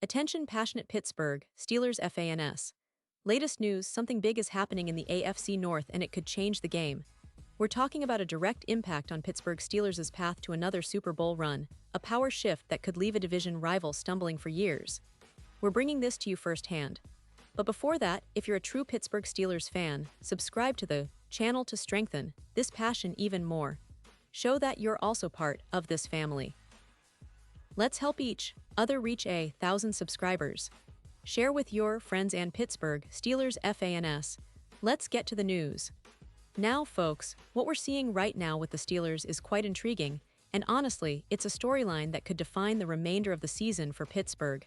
Attention passionate Pittsburgh Steelers fans. Latest news, something big is happening in the AFC North and it could change the game. We're talking about a direct impact on Pittsburgh Steelers' path to another Super Bowl run, a power shift that could leave a division rival stumbling for years. We're bringing this to you firsthand. But before that, if you're a true Pittsburgh Steelers fan, subscribe to the channel to strengthen this passion even more. Show that you're also part of this family. Let's help each other reach 1,000 subscribers. Share with your friends and Pittsburgh Steelers fans. Let's get to the news. Now, folks, what we're seeing right now with the Steelers is quite intriguing, and honestly, it's a storyline that could define the remainder of the season for Pittsburgh.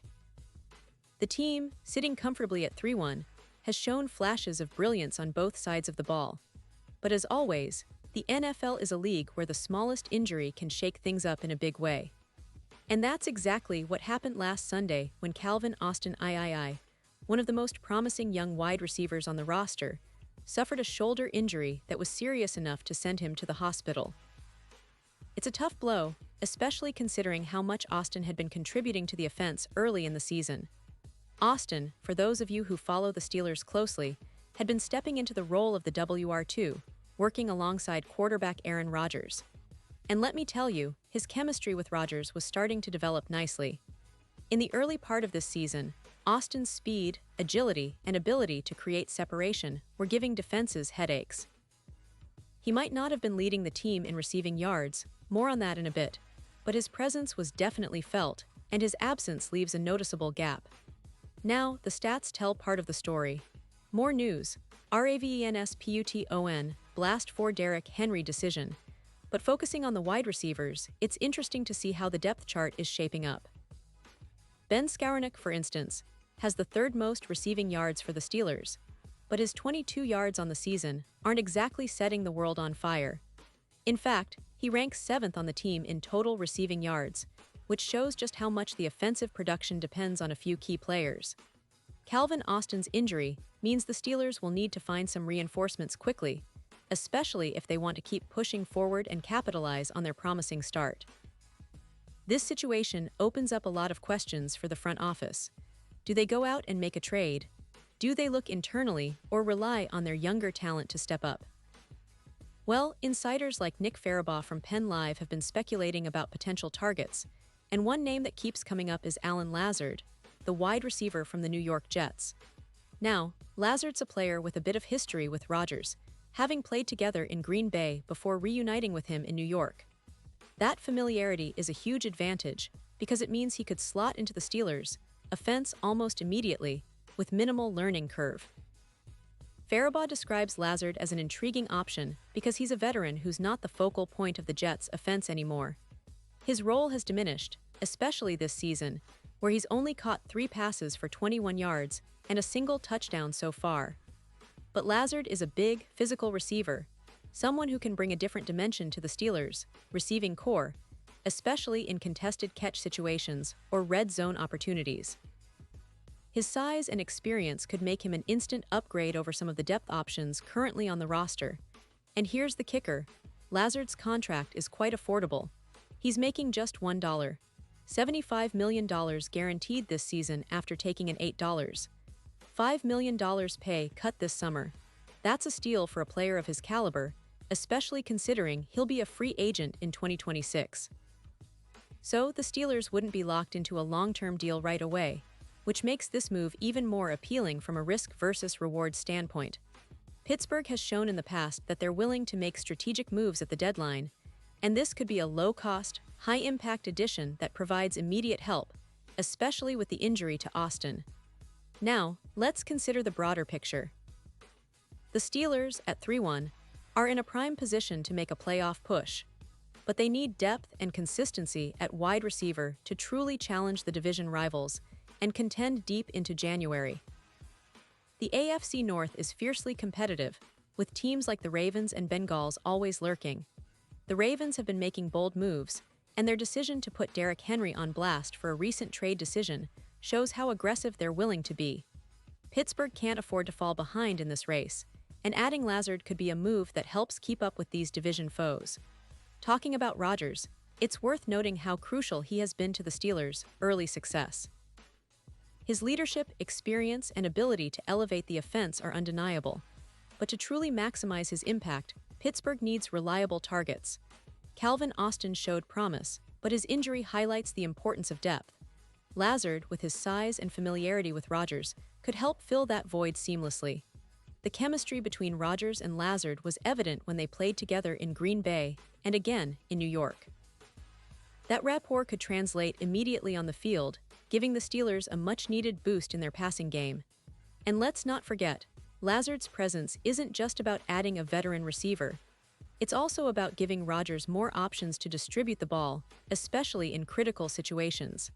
The team, sitting comfortably at 3-1, has shown flashes of brilliance on both sides of the ball. But as always, the NFL is a league where the smallest injury can shake things up in a big way. And that's exactly what happened last Sunday when Calvin Austin III, one of the most promising young wide receivers on the roster, suffered a shoulder injury that was serious enough to send him to the hospital. It's a tough blow, especially considering how much Austin had been contributing to the offense early in the season. Austin, for those of you who follow the Steelers closely, had been stepping into the role of the WR2, working alongside quarterback Aaron Rodgers. And let me tell you, his chemistry with Rodgers was starting to develop nicely. In the early part of this season, Austin's speed, agility, and ability to create separation were giving defenses headaches. He might not have been leading the team in receiving yards, more on that in a bit, but his presence was definitely felt, and his absence leaves a noticeable gap. Now, the stats tell part of the story. More news. Ravensputon, blast for Derrick Henry decision. But focusing on the wide receivers, it's interesting to see how the depth chart is shaping up. Ben Skowronek, for instance, has the third most receiving yards for the Steelers, but his 22 yards on the season aren't exactly setting the world on fire. In fact, he ranks 7th on the team in total receiving yards, which shows just how much the offensive production depends on a few key players. Calvin Austin's injury means the Steelers will need to find some reinforcements quickly, especially if they want to keep pushing forward and capitalize on their promising start. This situation opens up a lot of questions for the front office. Do they go out and make a trade? Do they look internally or rely on their younger talent to step up? Well, insiders like Nick Farabaugh from Penn Live have been speculating about potential targets, and one name that keeps coming up is Lazard, the wide receiver from the New York Jets. Now, Lazard's a player with a bit of history with Rodgers, having played together in Green Bay before reuniting with him in New York. That familiarity is a huge advantage because it means he could slot into the Steelers' offense almost immediately, with minimal learning curve. Farabaugh describes Lazard as an intriguing option because he's a veteran who's not the focal point of the Jets' offense anymore. His role has diminished, especially this season, where he's only caught 3 passes for 21 yards and a single touchdown so far. But Lazard is a big, physical receiver, someone who can bring a different dimension to the Steelers' receiving core, especially in contested catch situations or red zone opportunities. His size and experience could make him an instant upgrade over some of the depth options currently on the roster. And here's the kicker. Lazard's contract is quite affordable. He's making just $75 million guaranteed this season after taking an $5 million pay cut this summer. That's a steal for a player of his caliber, especially considering he'll be a free agent in 2026. So, the Steelers wouldn't be locked into a long-term deal right away, which makes this move even more appealing from a risk versus reward standpoint. Pittsburgh has shown in the past that they're willing to make strategic moves at the deadline, and this could be a low-cost, high-impact addition that provides immediate help, especially with the injury to Austin. Now, let's consider the broader picture. The Steelers, at 3-1, are in a prime position to make a playoff push, but they need depth and consistency at wide receiver to truly challenge the division rivals and contend deep into January. The AFC North is fiercely competitive, with teams like the Ravens and Bengals always lurking. The Ravens have been making bold moves, and their decision to put Derrick Henry on blast for a recent trade decision shows how aggressive they're willing to be. Pittsburgh can't afford to fall behind in this race, and adding Lazard could be a move that helps keep up with these division foes. Talking about Rodgers, it's worth noting how crucial he has been to the Steelers' early success. His leadership, experience, and ability to elevate the offense are undeniable. But to truly maximize his impact, Pittsburgh needs reliable targets. Calvin Austin showed promise, but his injury highlights the importance of depth. Lazard, with his size and familiarity with Rodgers, could help fill that void seamlessly. The chemistry between Rodgers and Lazard was evident when they played together in Green Bay and again in New York. That rapport could translate immediately on the field, giving the Steelers a much-needed boost in their passing game. And let's not forget, Lazard's presence isn't just about adding a veteran receiver. It's also about giving Rodgers more options to distribute the ball, especially in critical situations.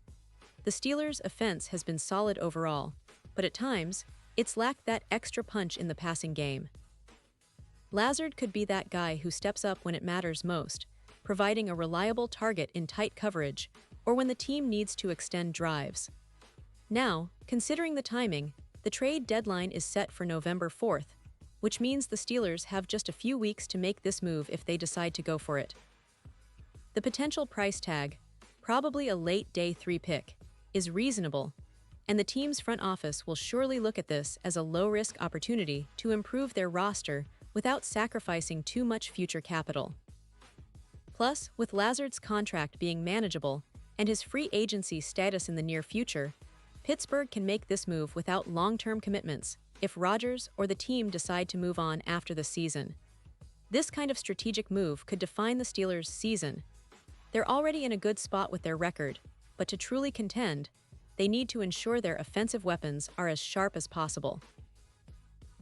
The Steelers' offense has been solid overall, but at times, it's lacked that extra punch in the passing game. Lazard could be that guy who steps up when it matters most, providing a reliable target in tight coverage or when the team needs to extend drives. Now, considering the timing, the trade deadline is set for November 4th, which means the Steelers have just a few weeks to make this move if they decide to go for it. The potential price tag, probably a late day 3 pick, is reasonable, and the team's front office will surely look at this as a low-risk opportunity to improve their roster without sacrificing too much future capital. Plus, with Lazard's contract being manageable and his free agency status in the near future, Pittsburgh can make this move without long-term commitments if Rodgers or the team decide to move on after the season. This kind of strategic move could define the Steelers' season. They're already in a good spot with their record, but to truly contend, they need to ensure their offensive weapons are as sharp as possible.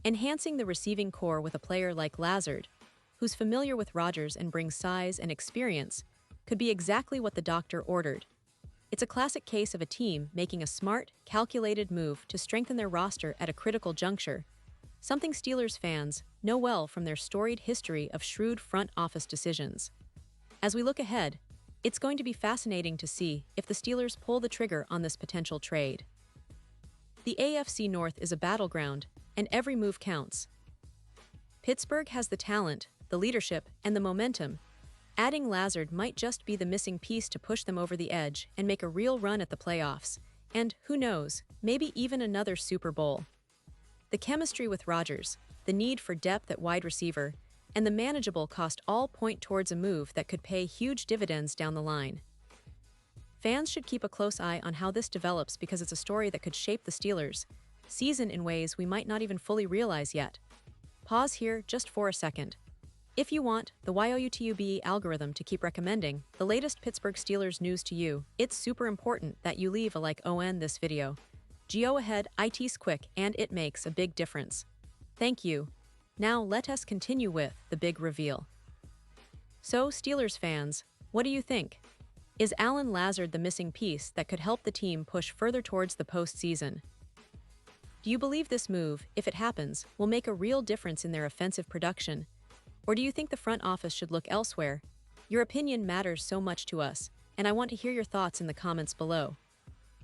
Enhancing the receiving core with a player like Lazard, who's familiar with Rodgers and brings size and experience, could be exactly what the doctor ordered. It's a classic case of a team making a smart, calculated move to strengthen their roster at a critical juncture, something Steelers fans know well from their storied history of shrewd front office decisions. As we look ahead, it's going to be fascinating to see if the Steelers pull the trigger on this potential trade. The AFC North is a battleground, and every move counts. Pittsburgh has the talent, the leadership, and the momentum. Adding Lazard might just be the missing piece to push them over the edge and make a real run at the playoffs, and who knows, maybe even another Super Bowl. The chemistry with Rodgers, the need for depth at wide receiver, and the manageable cost all point towards a move that could pay huge dividends down the line. Fans should keep a close eye on how this develops because it's a story that could shape the Steelers' season in ways we might not even fully realize yet. Pause here just for a second. If you want the YOUTUBE algorithm to keep recommending the latest Pittsburgh Steelers news to you, it's super important that you leave a like on this video. Go ahead, it's quick and it makes a big difference. Thank you. Now let us continue with the big reveal. So, Steelers fans, what do you think? Is Alan Lazard the missing piece that could help the team push further towards the postseason? Do you believe this move, if it happens, will make a real difference in their offensive production? Or do you think the front office should look elsewhere? Your opinion matters so much to us, and I want to hear your thoughts in the comments below.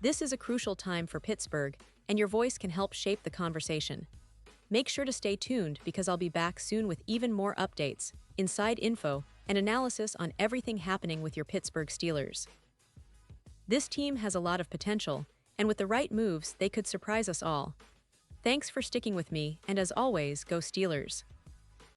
This is a crucial time for Pittsburgh, and your voice can help shape the conversation. Make sure to stay tuned because I'll be back soon with even more updates, inside info, and analysis on everything happening with your Pittsburgh Steelers. This team has a lot of potential, and with the right moves, they could surprise us all. Thanks for sticking with me, and as always, go Steelers.